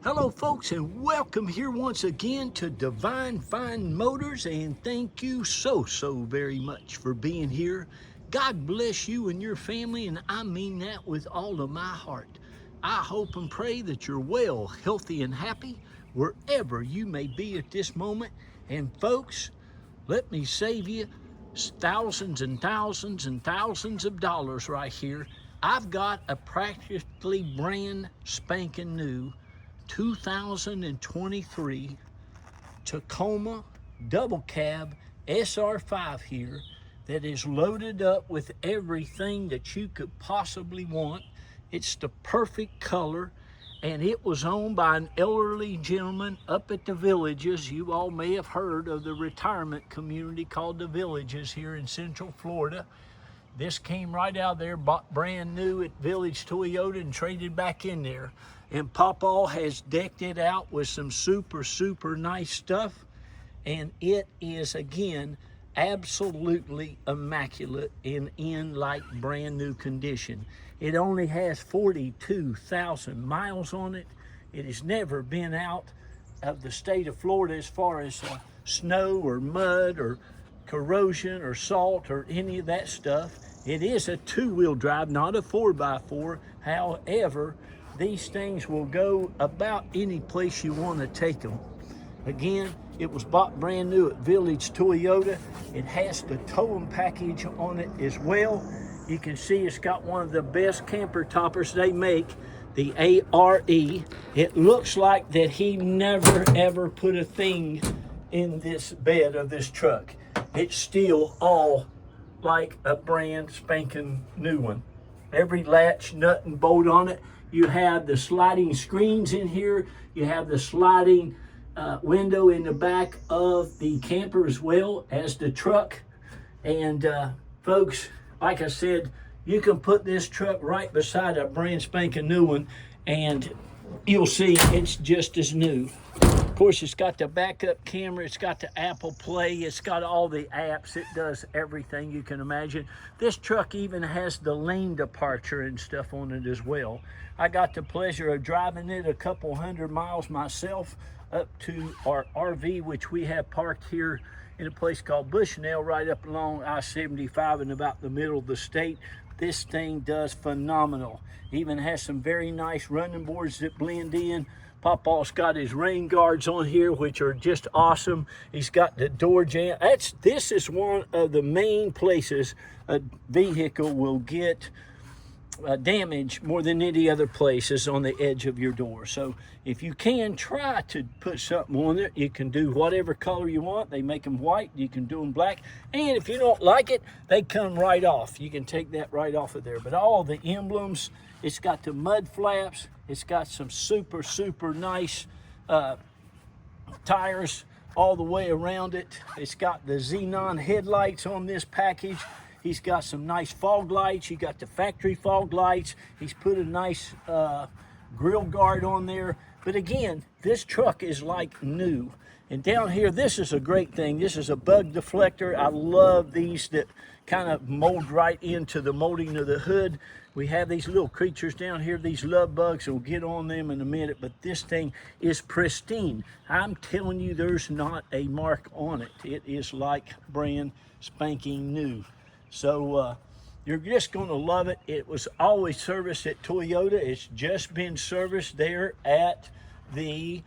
Hello folks, and welcome here once again to Divine Fine Motors, and thank you so very much for being here. God bless you and your family, and I mean that with all of my heart. I hope and pray that you're well, healthy, and happy wherever you may be at this moment. And folks, let me save you thousands and thousands and thousands of dollars right here. I've got a practically brand spanking new 2023 Tacoma double cab SR5 here that is loaded up with everything that you could possibly want. It's the perfect color, and it was owned by an elderly gentleman up at the Villages. You all may have heard of the retirement community called the Villages here in Central Florida. This came right out of there, bought brand new at Village Toyota and traded back in there. And Pawpaw has decked it out with some super nice stuff. And it is, again, absolutely immaculate and in like brand new condition. It only has 42,000 miles on it. It has never been out of the state of Florida as far as snow or mud or corrosion or salt or any of that stuff. It is a two-wheel drive, not a 4x4. However, these things will go about any place you want to take them. Again, it was bought brand new at Village Toyota. It has the towing package on it as well. You can see it's got one of the best camper toppers they make, the ARE. It looks like that he never ever put a thing in this bed of this truck. It's still all like a brand spanking new one. Every latch, nut, and bolt on it. You have the sliding screens in here. You have the sliding window in the back of the camper as well as the truck. And folks, like I said, you can put this truck right beside a brand spanking new one and you'll see it's just as new. Of course, it's got the backup camera, it's got the Apple Play, it's got all the apps, it does everything you can imagine. This truck even has the lane departure and stuff on it as well. I got the pleasure of driving it a couple hundred miles myself up to our RV, which we have parked here in a place called Bushnell, right up along I-75 in about the middle of the state. This thing does phenomenal. Even has some very nice running boards that blend in. Pawpaw's got his rain guards on here, which are just awesome. He's got the door jamb. This is one of the main places a vehicle will get damage more than any other place is on the edge of your door. So if you can try to put something on there, you can do whatever color you want. They make them white, you can do them black, and if you don't like it, they come right off. You can take that right off of there. But all the emblems, it's got the mud flaps, it's got some super nice tires all the way around it. It's got the xenon headlights on this package. He's got some nice fog lights. You got the factory fog lights. He's put a nice grill guard on there. But again, this truck is like new. And down here, this is a great thing. This is a bug deflector. I love these that kind of mold right into the molding of the hood. We have these little creatures down here, these love bugs, and we'll get on them in a minute, but this thing is pristine. I'm telling you, there's not a mark on it. It is like brand spanking new. So you're just going to love it. It was always serviced at Toyota. It's just been serviced there at the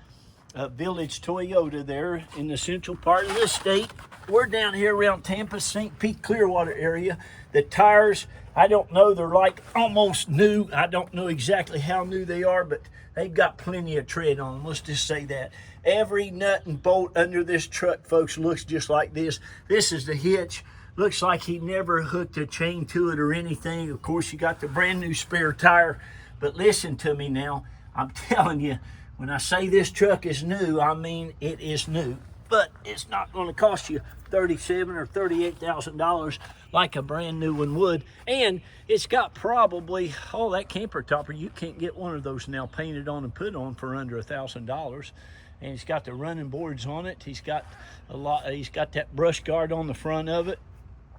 Village Toyota there in the central part of the state. We're down here around Tampa, St. Pete, Clearwater area. The tires, I don't know, they're like almost new. I don't know exactly how new they are, but they've got plenty of tread on them. Let's just say that. Every nut and bolt under this truck, folks, looks just like this. This is the hitch. Looks like he never hooked a chain to it or anything. Of course, you got the brand new spare tire. But listen to me now. I'm telling you, when I say this truck is new, I mean it is new. But it's not going to cost you $37,000 or $38,000 like a brand new one would. And it's got probably, oh, that camper topper, you can't get one of those now painted on and put on for under $1,000. And it's got the running boards on it. He's got that brush guard on the front of it.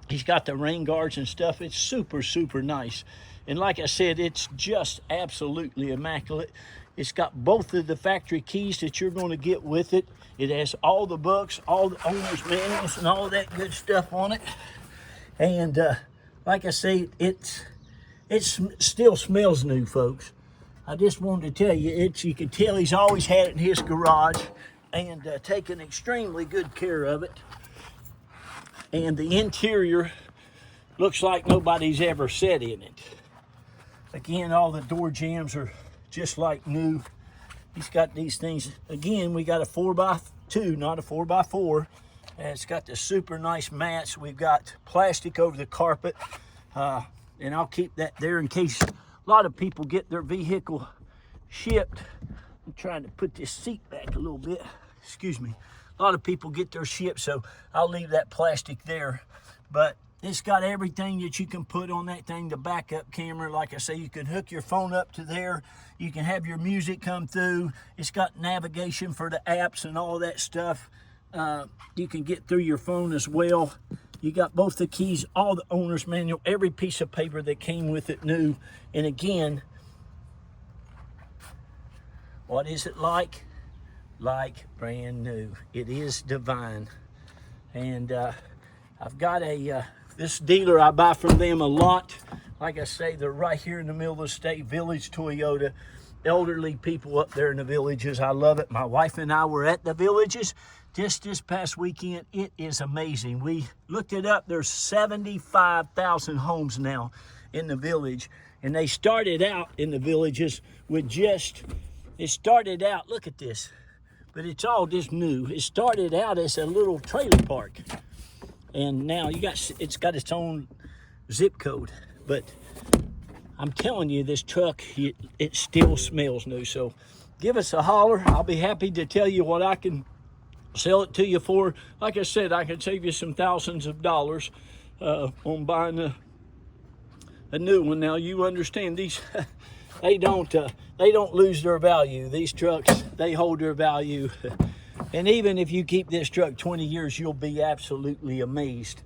He's got the rain guards and stuff. It's super nice. And like I said, it's just absolutely immaculate. It's got both of the factory keys that you're going to get with it. It has all the books, all the owner's manuals, and all that good stuff on it. And like I say, it still smells new, folks. I just wanted to tell you, you can tell he's always had it in his garage and taken extremely good care of it. And the interior looks like nobody's ever sat in it. Again, all the door jambs are just like new. He's got these things. Again, we got a 4x2, not a 4x4. And it's got the super nice mats. We've got plastic over the carpet. And I'll keep that there in case a lot of people get their vehicle shipped. I'm trying to put this seat back a little bit. Excuse me. A lot of people get their shipped, so I'll leave that plastic there. But it's got everything that you can put on that thing. The backup camera, like I say, you can hook your phone up to there. You can have your music come through. It's got navigation for the apps and all that stuff. You can get through your phone as well. You got both the keys, all the owner's manual, every piece of paper that came with it new. And again, what is it like? Like brand new. It is divine. And I've got this dealer, I buy from them a lot. Like I say, they're right here in the middle of the state, Village Toyota. Elderly people up there in the Villages, I love it. My wife and I were at the Villages just this past weekend. It is amazing. We looked it up. There's 75,000 homes now in the Village. And they started out in the Villages with it started out, look at this, but it's all just new. It started out as a little trailer park. And now it's got its own zip code. But I'm telling you, this truck, it still smells new. So give us a holler. I'll be happy to tell you what I can sell it to you for. Like I said, I can save you some thousands of dollars on buying a new one. Now, you understand these, they don't lose their value. These trucks, they hold their value. And even if you keep this truck 20 years, you'll be absolutely amazed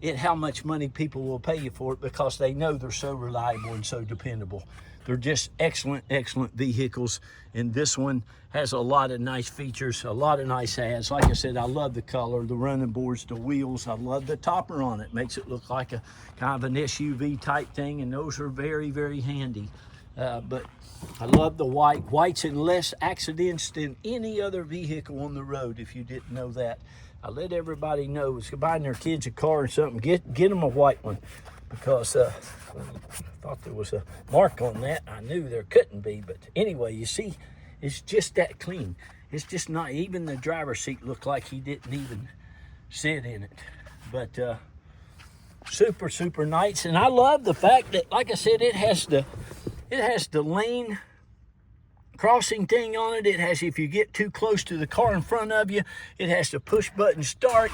at how much money people will pay you for it, because they know they're so reliable and so dependable. They're just excellent, excellent vehicles. And this one has a lot of nice features, a lot of nice ads. Like I said, I love the color, the running boards, the wheels. I love the topper on it. Makes it look like a kind of an SUV type thing, and those are very, very handy. But I love the white. White's in less accidents than any other vehicle on the road, if you didn't know that. I let everybody know, if you're buying their kids a car or something, get them a white one, because I thought there was a mark on that. I knew there couldn't be, but anyway, you see, it's just that clean. It's just not, even the driver's seat looked like he didn't even sit in it. But super, super nice. And I love the fact that, like I said, it has the lane crossing thing on it. It has, if you get too close to the car in front of you, it has the push button start.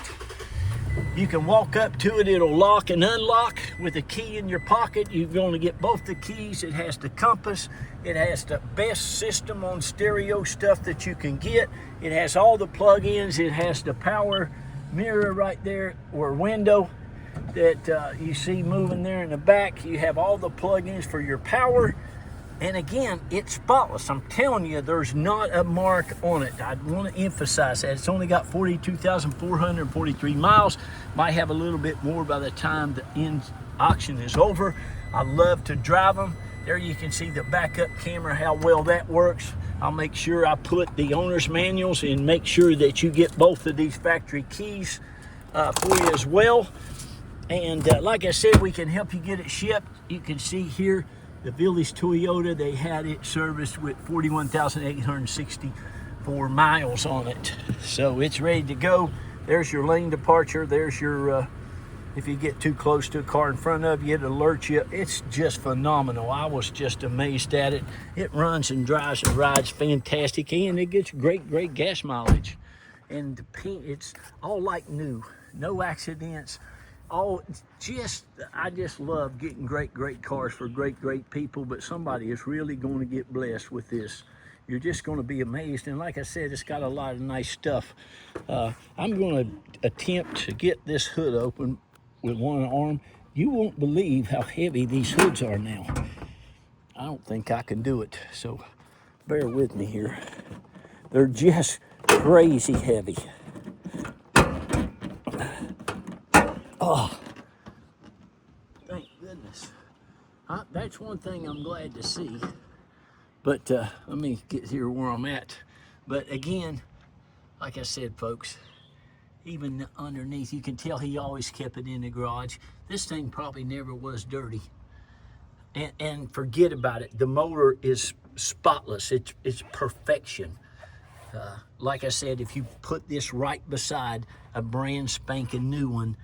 You can walk up to it, it'll lock and unlock with a key in your pocket. You're going to get both the keys. It has the compass. It has the best system on stereo stuff that you can get. It has all the plug-ins. It has the power mirror right there, or window that you see moving there in the back. You have all the plug-ins for your power. And again, it's spotless. I'm telling you, there's not a mark on it. I want to emphasize that. It's only got 42,443 miles. Might have a little bit more by the time the auction is over. I love to drive them. There you can see the backup camera, how well that works. I'll make sure I put the owner's manuals and make sure that you get both of these factory keys for you as well. And like I said, we can help you get it shipped. You can see here, the Village Toyota, they had it serviced with 41,864 miles on it. So it's ready to go. There's your lane departure. There's your, if you get too close to a car in front of you, it alerts you. It's just phenomenal. I was just amazed at it. It runs and drives and rides fantastic, and it gets great, great gas mileage. And the paint, it's all like new. No accidents. I just love getting great, great cars for great, great people, but somebody is really going to get blessed with this. You're just going to be amazed. And like I said, it's got a lot of nice stuff. I'm going to attempt to get this hood open with one arm. You won't believe how heavy these hoods are now. I don't think I can do it, so bear with me here. They're just crazy heavy. Oh, thank goodness. That's one thing I'm glad to see. But let me get here where I'm at. But again, like I said, folks, even underneath, you can tell he always kept it in the garage. This thing probably never was dirty. And forget about it. The motor is spotless. It's perfection. Like I said, if you put this right beside a brand spanking new one,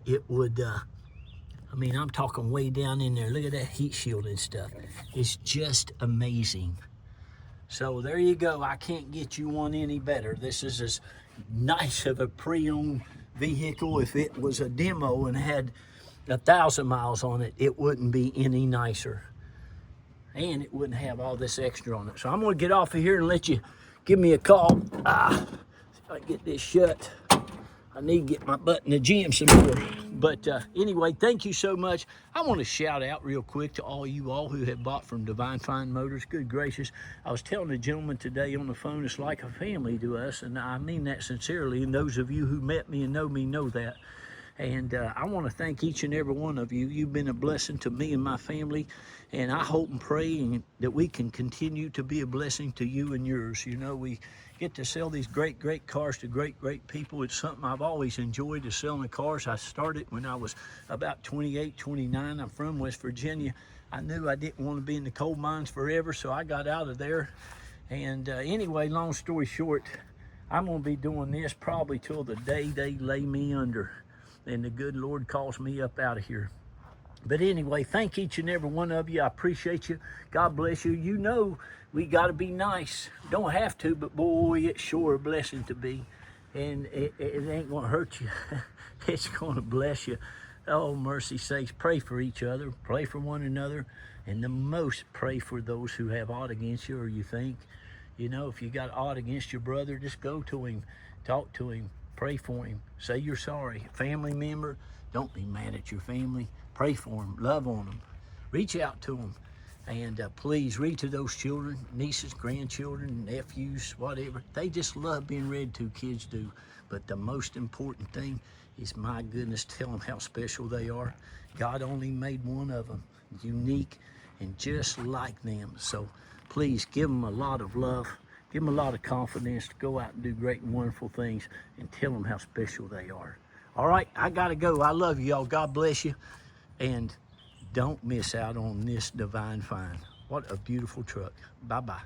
it would, I mean, I'm talking way down in there. Look at that heat shield and stuff. It's just amazing. So there you go. I can't get you one any better. This is as nice of a pre-owned vehicle. If it was a demo and had 1,000 miles on it, it wouldn't be any nicer. And it wouldn't have all this extra on it. So I'm gonna get off of here and let you give me a call. See if I can get this shut. I need to get my butt in the gym some more. But anyway, thank you so much. I want to shout out real quick to all you all who have bought from Divine Fine Motors. Good gracious. I was telling a gentleman today on the phone, it's like a family to us, and I mean that sincerely. And those of you who met me and know me know that. And I want to thank each and every one of you. You've been a blessing to me and my family. And I hope and pray that we can continue to be a blessing to you and yours. You know, we get to sell these great, great cars to great, great people. It's something I've always enjoyed, is selling cars. I started when I was about 28, 29. I'm from West Virginia. I knew I didn't want to be in the coal mines forever, so I got out of there. And anyway, long story short, I'm going to be doing this probably till the day they lay me under and the good Lord calls me up out of here. But anyway, thank each and every one of you. I appreciate you. God bless you. You know we got to be nice. Don't have to, but boy, it's sure a blessing to be. And it ain't going to hurt you. It's going to bless you. Oh, mercy sakes, pray for each other. Pray for one another. And the most, pray for those who have aught against you, or you think. You know, if you got aught against your brother, just go to him. Talk to him. Pray for him. Say you're sorry. Family member, don't be mad at your family. Pray for them. Love on them. Reach out to them. And please read to those children, nieces, grandchildren, nephews, whatever. They just love being read to. Kids do. But the most important thing is, my goodness, tell them how special they are. God only made one of them, unique and just like them. So please give them a lot of love. Give them a lot of confidence to go out and do great and wonderful things, and tell them how special they are. All right, I got to go. I love you all. God bless you. And don't miss out on this Divine Fine. What a beautiful truck. Bye-bye.